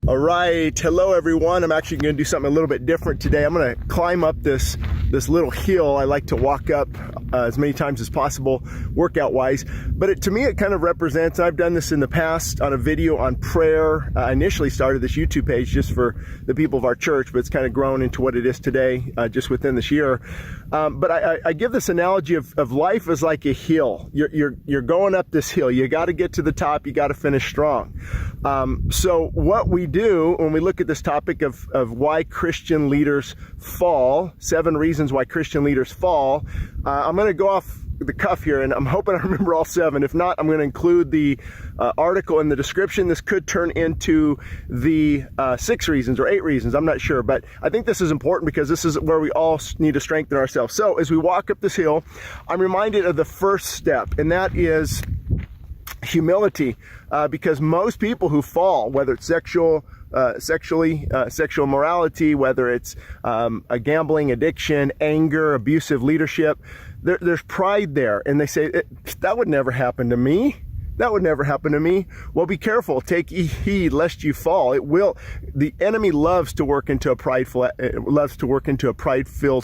All right, hello everyone. I'm actually going to do something a little bit different today. I'm going to climb up this little hill I like to walk up as many times as possible, workout-wise. But to me, it kind of represents, I've done this in the past on a video on prayer. I initially started this YouTube page just for the people of our church, but it's kind of grown into what it is today, just within this year. But I give this analogy of life as like a hill. You're going up this hill. You got to get to the top. You got to finish strong. So what we do when we look at this topic of why Christian leaders fall, 7 reasons why Christian leaders fall, I'm going to go off the cuff here, and I'm hoping I remember all 7. If not, I'm going to include the article in the description. This could turn into the 6 reasons or 8 reasons. I'm not sure, but I think this is important because this is where we all need to strengthen ourselves. So as we walk up this hill, I'm reminded of the first step, and that is humility, because most people who fall, whether it's sexual morality, whether it's a gambling addiction, anger, abusive leadership, there's pride there, and they say, that would never happen to me. That would never happen to me. Well, be careful. Take heed lest you fall. It will. The enemy loves to work into a pride-filled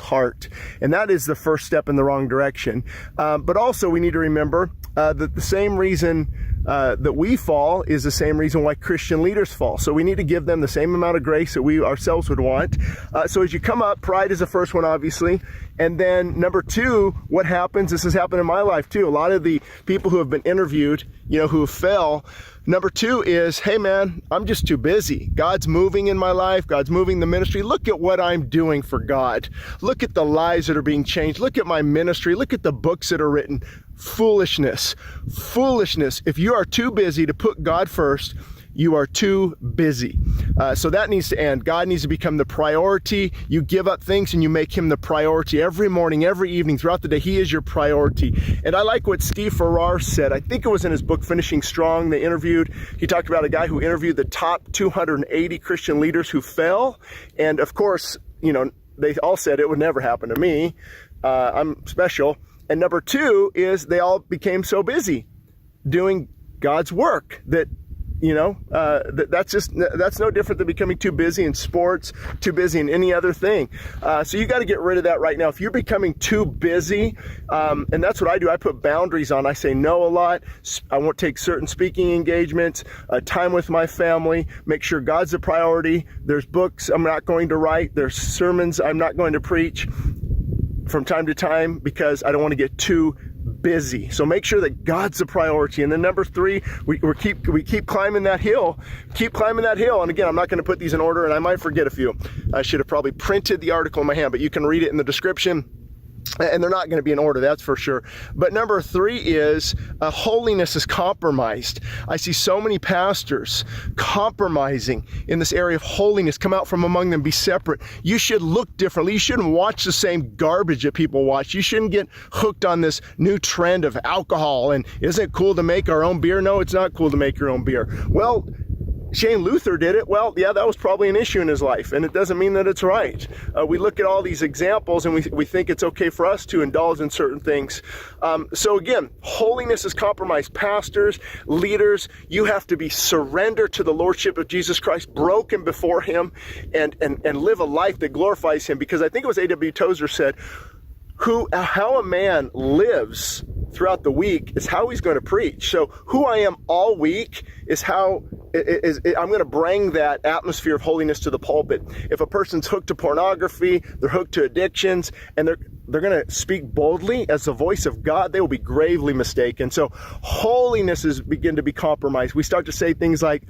heart, and that is the first step in the wrong direction. But also, we need to remember that the same reason that we fall is the same reason why Christian leaders fall. So we need to give them the same amount of grace that we ourselves would want. So as you come up, pride is the first one, obviously. And then number 2, what happens, this has happened in my life too. A lot of the people who have been interviewed, who fell, number 2 is, hey man, I'm just too busy. God's moving in my life. God's moving the ministry. Look at what I'm doing for God. Look at the lives that are being changed. Look at my ministry. Look at the books that are written. Foolishness. If you are too busy to put God first, you are too busy. So that needs to end. God needs to become the priority. You give up things and you make him the priority every morning, every evening, throughout the day. He is your priority. And I like what Steve Farrar said. I think it was in his book, Finishing Strong. He talked about a guy who interviewed the top 280 Christian leaders who fell. And of course, they all said it would never happen to me. I'm special. And number 2 is they all became so busy doing God's work that, that's no different than becoming too busy in sports, too busy in any other thing. So you got to get rid of that right now. If you're becoming too busy, and that's what I do, I put boundaries on. I say no a lot. I won't take certain speaking engagements, time with my family, make sure God's a priority. There's books I'm not going to write. There's sermons I'm not going to preach from time to time because I don't want to get too busy. So make sure that God's the priority. And then number 3, we keep climbing that hill. Keep climbing that hill. And again, I'm not going to put these in order, and I might forget a few. I should have probably printed the article in my hand, but you can read it in the description. And they're not going to be in order, that's for sure. But number 3 is holiness is compromised. I see so many pastors compromising in this area of holiness. Come out from among them, be separate. You should look differently. You shouldn't watch the same garbage that people watch. You shouldn't get hooked on this new trend of alcohol. And isn't it cool to make our own beer? No, it's not cool to make your own beer. Well, Shane Luther did it. Well, yeah, that was probably an issue in his life, and it doesn't mean that it's right. We look at all these examples, and we think it's okay for us to indulge in certain things. So again, holiness is compromised. Pastors, leaders, you have to be surrendered to the lordship of Jesus Christ, broken before him, and live a life that glorifies him. Because I think it was A.W. Tozer said, how a man lives throughout the week is how he's going to preach. So who I am all week is how I'm going to bring that atmosphere of holiness to the pulpit. If a person's hooked to pornography, they're hooked to addictions, and they're going to speak boldly as the voice of God, they will be gravely mistaken. So holiness is begin to be compromised. We start to say things like,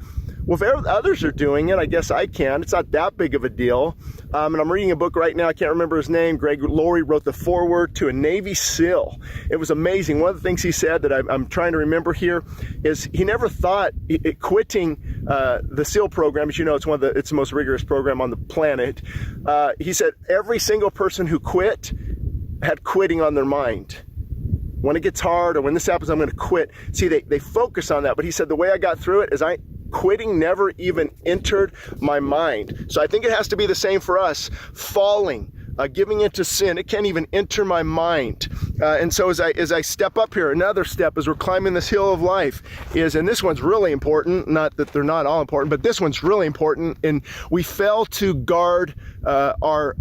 well, if others are doing it, I guess I can. It's not that big of a deal. And I'm reading a book right now. I can't remember his name. Greg Laurie wrote the foreword to a Navy SEAL. It was amazing. One of the things he said that I'm trying to remember here is he never thought quitting the SEAL program. As you know, it's the most rigorous program on the planet. He said every single person who quit had quitting on their mind. When it gets hard or when this happens, I'm going to quit. See, they focus on that. But he said the way I got through it is quitting never even entered my mind. So I think it has to be the same for us. Falling, giving into sin. It can't even enter my mind. And so as I step up here, another step as we're climbing this hill of life is, and this one's really important, not that they're not all important, but this one's really important, and we fail to guard our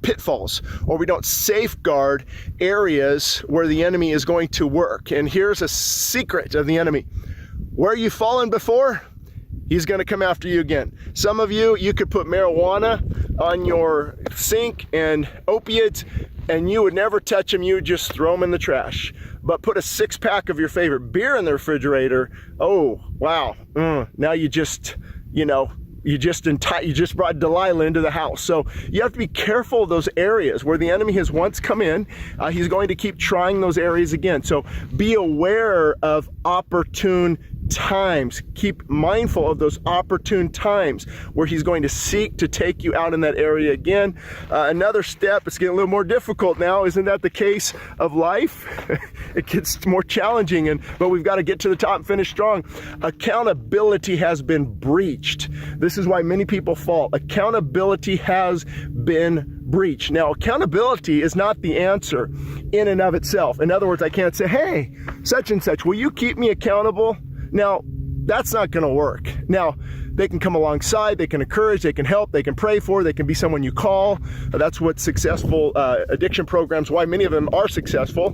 pitfalls, or we don't safeguard areas where the enemy is going to work. And here's a secret of the enemy. Where you've fallen before, he's going to come after you again. Some of you could put marijuana on your sink and opiates, and you would never touch them. You would just throw them in the trash. But put a 6-pack of your favorite beer in the refrigerator. Oh, wow. Now you just brought Delilah into the house. So you have to be careful of those areas where the enemy has once come in. He's going to keep trying those areas again. So be aware of opportune times. Keep mindful of those opportune times where he's going to seek to take you out in that area again. Another step, it's getting a little more difficult now. Isn't that the case of life? It gets more challenging, but we've got to get to the top and finish strong. Accountability has been breached. This is why many people fall. Accountability has been breached. Now, accountability is not the answer in and of itself. In other words, I can't say, hey, such and such, will you keep me accountable? Now, that's not going to work. Now, they can come alongside, they can encourage, they can help, they can pray for, they can be someone you call. That's what successful addiction programs, why many of them are successful,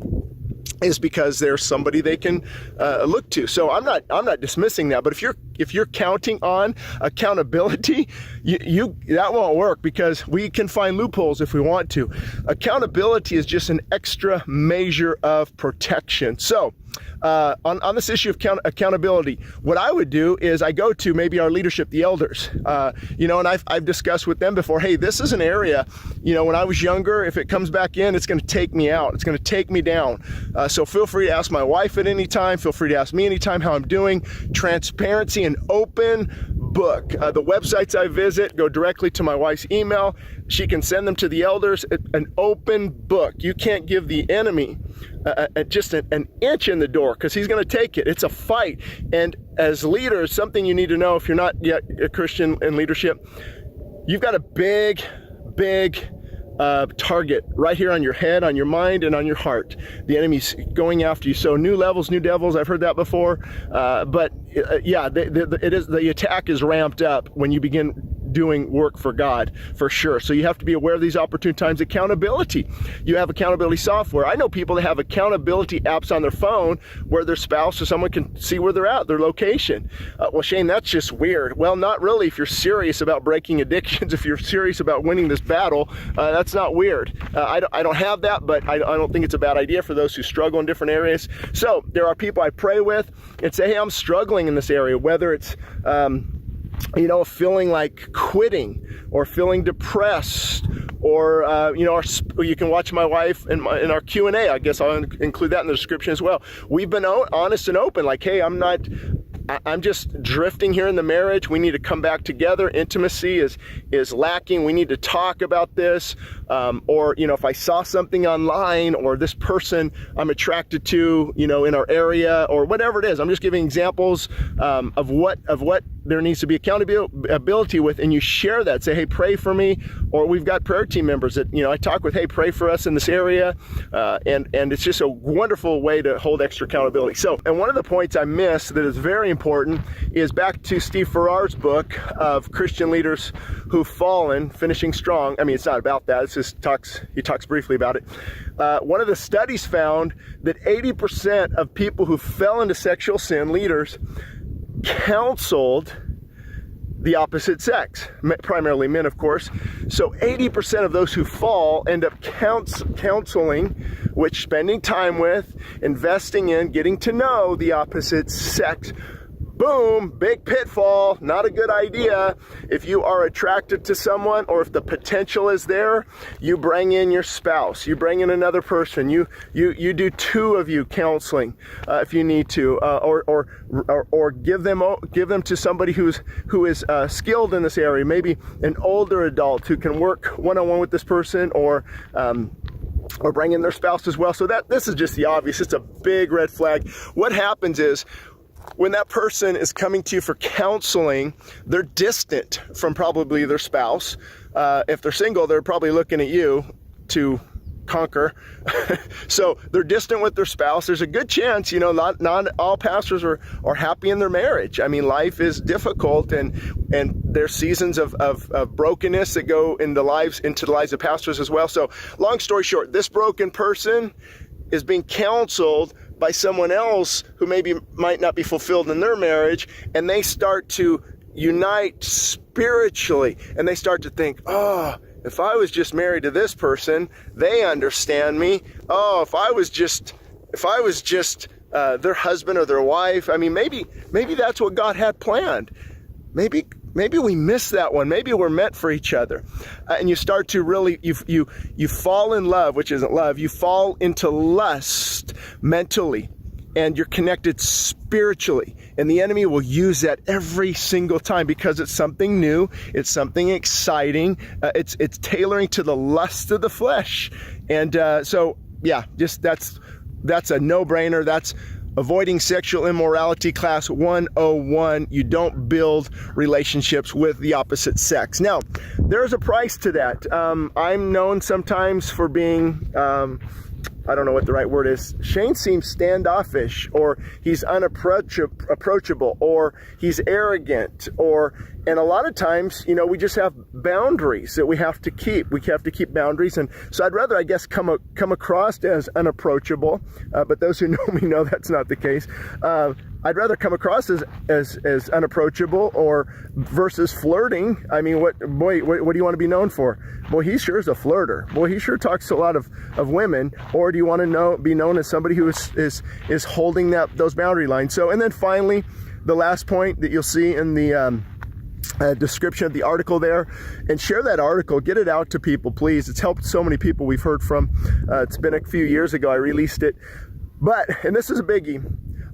is because there's somebody they can look to. So I'm not dismissing that, but if you're counting on accountability, that won't work, because we can find loopholes if we want to. Accountability is just an extra measure of protection. So on this issue of accountability, what I would do is I go to maybe our leadership, the elders, and I've discussed with them before, hey, this is an area, when I was younger, if it comes back in, it's going to take me out. It's going to take me down. So feel free to ask my wife at any time. Feel free to ask me anytime how I'm doing. Transparency and open book. The websites I visit go directly to my wife's email. She can send them to the elders. An open book. You can't give the enemy just an inch in the door, because he's going to take it. It's a fight. And as leaders, something you need to know, if you're not yet a Christian in leadership, you've got a big target right here on your head, on your mind, and on your heart. The enemy's going after you. So new levels, new devils, I've heard that before. But the attack is ramped up when you begin doing work for God, for sure. So you have to be aware of these opportune times. Accountability. You have accountability software. I know people that have accountability apps on their phone where their spouse or someone can see where they're at, their location. Well, Shane, that's just weird. Well, not really if you're serious about breaking addictions, if you're serious about winning this battle. That's not weird. I don't have that, but I don't think it's a bad idea for those who struggle in different areas. So there are people I pray with and say, hey, I'm struggling in this area, whether it's feeling like quitting or feeling depressed, or you can watch my wife in our Q&A. I guess I'll include that in the description as well. We've been honest and open, like, hey, I'm just drifting here in the marriage. We need to come back together. Intimacy is lacking. We need to talk about this. Or if I saw something online, or this person I'm attracted to, in our area, or whatever it is. I'm just giving examples of what there needs to be accountability with, and you share that. Say, hey, pray for me. Or we've got prayer team members that I talk with. Hey, pray for us in this area, and it's just a wonderful way to hold extra accountability. So, and one of the points I missed that is very important is back to Steve Farrar's book of Christian leaders who've fallen, finishing strong. I mean, it's not about that. He talks briefly about it. One of the studies found that 80% of people who fell into sexual sin, leaders, counseled the opposite sex, primarily men, of course. So 80% of those who fall end up counseling, which spending time with, investing in, getting to know the opposite sex. Boom, big pitfall, not a good idea. If you are attracted to someone, or if the potential is there, you bring in your spouse, you bring in another person, you do two of you counseling if you need to, or give them to somebody who is skilled in this area, maybe an older adult who can work one-on-one with this person, or bring in their spouse as well. So this is just the obvious. It's a big red flag. What happens is, when that person is coming to you for counseling, they're distant from probably their spouse. If they're single, they're probably looking at you to conquer. So they're distant with their spouse. There's a good chance, not all pastors are happy in their marriage. I mean, life is difficult, and there's seasons of brokenness that go into the lives of pastors as well. So long story short, this broken person is being counseled by someone else who might not be fulfilled in their marriage, and they start to unite spiritually, and they start to think, if I was just married to this person, they understand me. If I was just their husband or their wife, I mean, maybe that's what God had planned. Maybe we missed that one. Maybe we're meant for each other. And you start to really, you fall in love, which isn't love. You fall into lust mentally, and you're connected spiritually. And the enemy will use that every single time because it's something new. It's something exciting. It's tailoring to the lust of the flesh. And that's a no-brainer. That's avoiding sexual immorality class 101. You don't build relationships with the opposite sex. Now, there's a price to that. I'm known sometimes for being, I don't know what the right word is. Shane seems standoffish, or he's unapproachable, or he's arrogant, and a lot of times, we just have boundaries that we have to keep. We have to keep boundaries, and so I'd rather, I guess, come across as unapproachable, but those who know me know that's not the case. I'd rather come across as unapproachable versus flirting. I mean, what do you want to be known for? Boy, he sure is a flirter. Boy, he sure talks to a lot of women. Or do you want to be known as somebody who is holding those boundary lines? So, and then finally, the last point that you'll see in the description of the article there, and share that article, get it out to people, please. It's helped so many people we've heard from. It's been a few years ago I released it, and this is a biggie.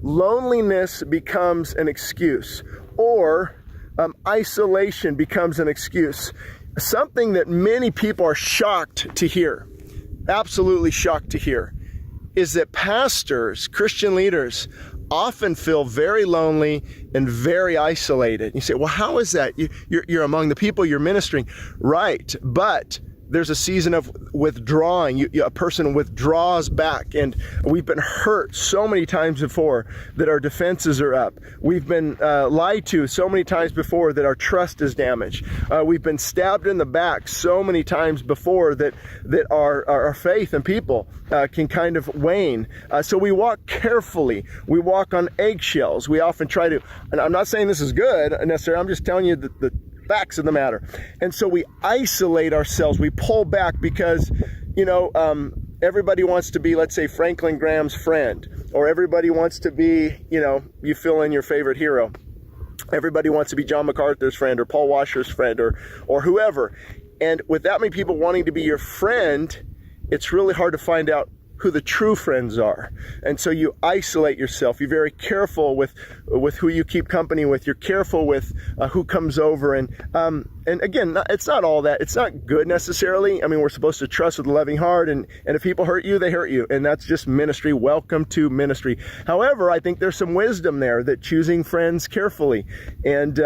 Loneliness becomes an excuse, or isolation becomes an excuse. Something that many people are shocked to hear, absolutely shocked to hear, is that pastors, Christian leaders, often feel very lonely and very isolated. You say, well, how is that? You're among the people you're ministering. Right, but there's a season of withdrawing. A person withdraws back, and we've been hurt so many times before that our defenses are up. We've been lied to so many times before that our trust is damaged. We've been stabbed in the back so many times before that our faith in people can kind of wane. So we walk carefully. We walk on eggshells. We often try to, and I'm not saying this is good necessarily, I'm just telling you the facts of the matter. And so we isolate ourselves. We pull back because, everybody wants to be, let's say, Franklin Graham's friend, or everybody wants to be, you fill in your favorite hero. Everybody wants to be John MacArthur's friend, or Paul Washer's friend, or whoever. And with that many people wanting to be your friend, it's really hard to find out who the true friends are. And so you isolate yourself. You're very careful with who you keep company with. You're careful with who comes over. And again, it's not all that. It's not good necessarily. I mean, we're supposed to trust with a loving heart. And if people hurt you, they hurt you. And that's just ministry. Welcome to ministry. However, I think there's some wisdom there, that choosing friends carefully. And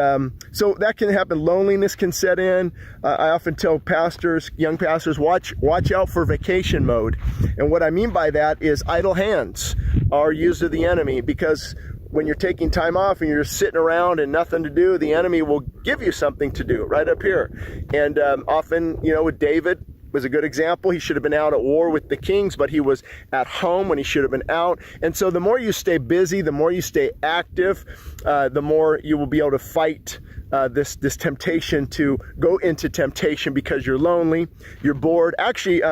so that can happen. Loneliness can set in. I often tell pastors, young pastors, watch out for vacation mode. And what I mean by that is idle hands are used of the enemy, because when you're taking time off and you're just sitting around and nothing to do, the enemy will give you something to do right up here. And often, with David was a good example. He should have been out at war with the kings, but he was at home when he should have been out. And so the more you stay busy, the more you stay active, the more you will be able to fight this temptation to go into temptation, because you're lonely, you're bored. Actually,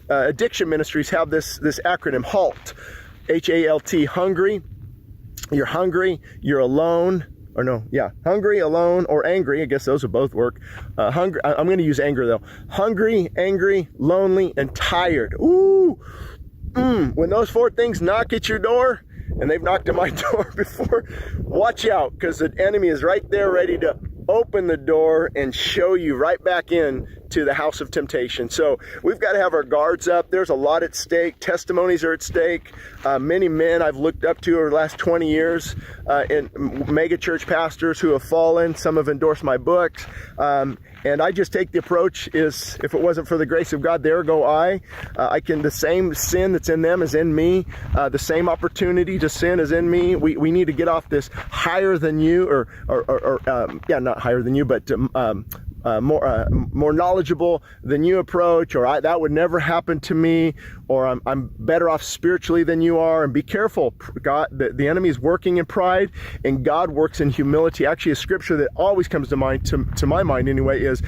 addiction ministries have this acronym, HALT, HALT, hungry. You're hungry, you're alone, hungry, alone, or angry. I guess those will both work. Hungry. I'm going to use anger though. Hungry, angry, lonely, and tired. Ooh, when those four things knock at your door, and they've knocked at my door before, watch out, because the enemy is right there ready to open the door and show you right back in to the house of temptation. So we've got to have our guards up. There's a lot at stake. Testimonies are at stake. Many men I've looked up to over the last 20 years in mega church pastors who have fallen. Some have endorsed my books. And I just take the approach is, if it wasn't for the grace of God, there go I. The same sin that's in them is in me. The same opportunity to sin is in me. We need to get off this higher than you, not higher than you, but more knowledgeable than you approach, or that would never happen to me, or I'm better off spiritually than you are. And be careful. God, the enemy is working in pride, and God works in humility. Actually, a scripture that always comes to mind, to my mind anyway, is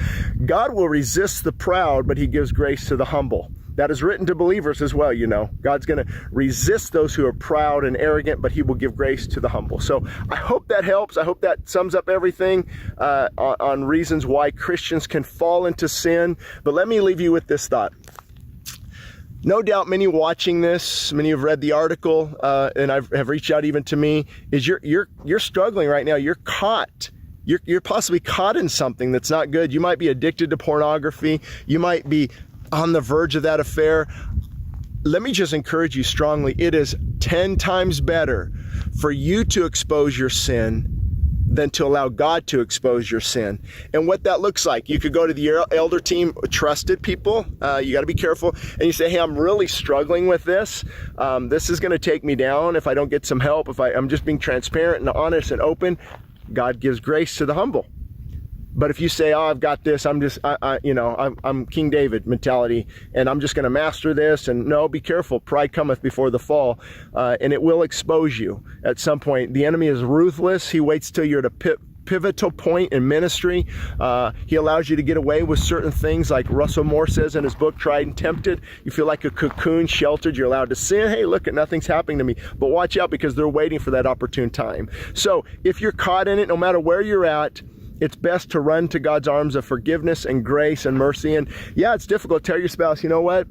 God will resist the proud, but he gives grace to the humble. That is written to believers as well, you know. God's going to resist those who are proud and arrogant, but he will give grace to the humble. So I hope that helps. I hope that sums up everything on reasons why Christians can fall into sin. But let me leave you with this thought. No doubt many watching this, many have read the article, and have reached out even to me, is you're struggling right now. You're caught. You're possibly caught in something that's not good. You might be addicted to pornography. You might be on the verge of that affair. Let me just encourage you strongly. It is 10 times better for you to expose your sin than to allow God to expose your sin. And what that looks like, you could go to the elder team, trusted people. You got to be careful. And you say, hey, I'm really struggling with this. This is going to take me down if I don't get some help. If I'm just being transparent and honest and open, God gives grace to the humble. But if you say, oh, I've got this, I'm King David mentality, and I'm just going to master this, and no, be careful. Pride cometh before the fall, and it will expose you at some point. The enemy is ruthless. He waits till you're at a pivotal point in ministry. He allows you to get away with certain things, like Russell Moore says in his book, Tried and Tempted. You feel like a cocoon, sheltered. You're allowed to sin. Hey, look, nothing's happening to me. But watch out, because they're waiting for that opportune time. So if you're caught in it, no matter where you're at, it's best to run to God's arms of forgiveness and grace and mercy. And yeah, it's difficult. Tell your spouse, you know what?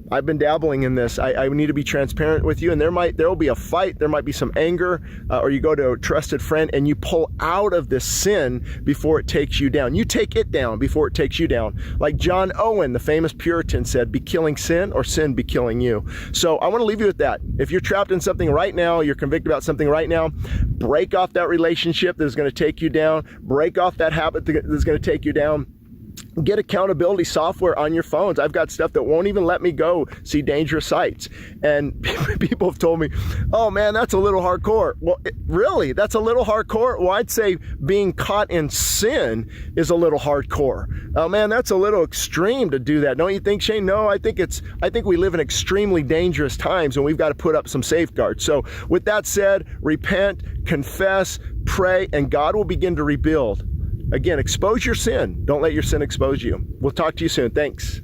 I've been dabbling in this. I need to be transparent with you. And there will be a fight. There might be some anger, or you go to a trusted friend and you pull out of this sin before it takes you down. You take it down before it takes you down. Like John Owen, the famous Puritan, said, be killing sin or sin be killing you. So I want to leave you with that. If you're trapped in something right now, you're convicted about something right now, break off that relationship that is going to take you down. Break off that habit that is going to take you down. Get accountability software on your phones. I've got stuff that won't even let me go see dangerous sites. And people have told me, oh man, that's a little hardcore. Well, really, that's a little hardcore? Well, I'd say being caught in sin is a little hardcore. Oh man, that's a little extreme to do that. Don't you think, Shane? No, I think we live in extremely dangerous times, and we've got to put up some safeguards. So with that said, repent, confess, pray, and God will begin to rebuild. Again, expose your sin. Don't let your sin expose you. We'll talk to you soon. Thanks.